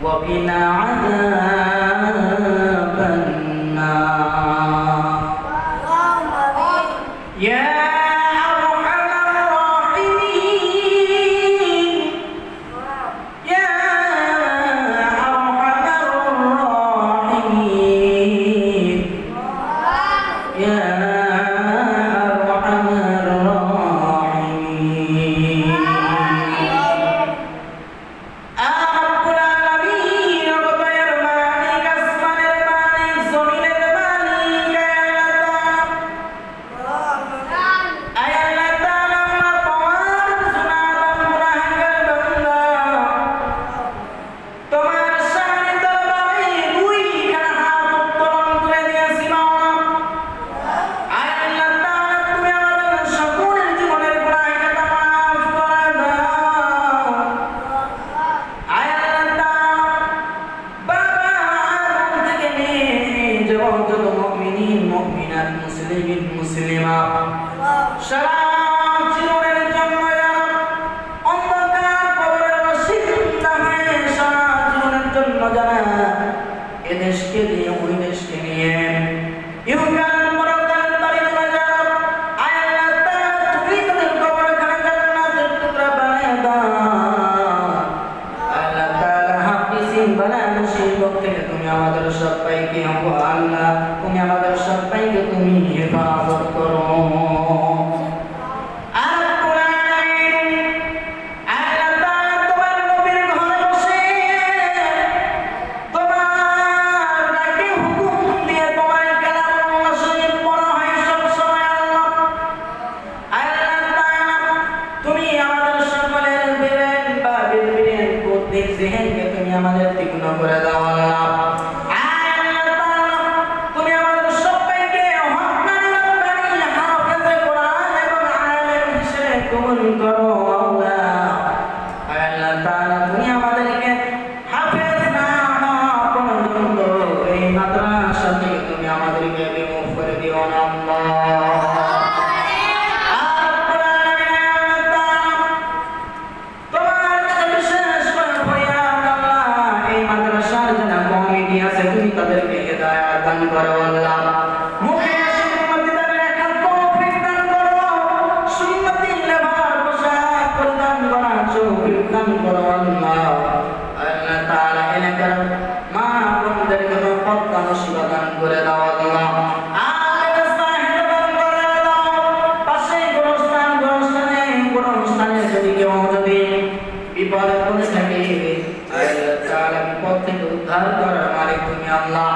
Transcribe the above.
وقنا عذاب النار يا أرحم الراحمين يا أرحم الراحمين يا أرحم الراحمين সারা জীবনের জন্য অন্ধকার কবরের বাসিন্দা হয়ে সারা জীবনের জন্য যারা এদেশকে নিয়ে ওই দেশকে নিয়ে ইহকাল পরকাল বাড়ি করে যারা আল্লাহ তাআলা তুমি তাদের কবরখানা জান্নাতের টুকরা বানিয়ে দাও আল্লাহ তাআলা হাফিজিন বানায় মুসিবত থেকে তুমি আমাদের সবাইকে আল্লাহ তুমি আমাদের সবাইকে তুমি হেফাজত করো তুমি আমাদের তীক্ষ্ণ করে দাও আল্লাহ তুমি আমাদের সবাইকে হাফেজে কোরআন এবং আলেম হিসেবে কবুল করো আল্লাহ তাআলা তুমি আমাদেরকে হাফেজ না পর্যন্ত এই মাদ্রাসা থেকে তুমি আমাদেরকে বিমুখ করে দিও না তুমি তাদেরকে হেদায়েত দান করো আল্লাহ মুখে সুন্নতের লেখা তৌফিক দান করো সুন্নতি লেবার পোশাক পরিধান করার তৌফিক দান করো আল্লাহ আল্লাহ তাআলা এলাকার মা বোনদেরকে পর্দা নসিবা দান করে দাও আল্লাহ যদি কেউ যদি বিপদে পড়ে থাকে আল্লাহ তাআলা বিপদ থেকে উদ্ধার করার মালিক তুমি আল্লাহ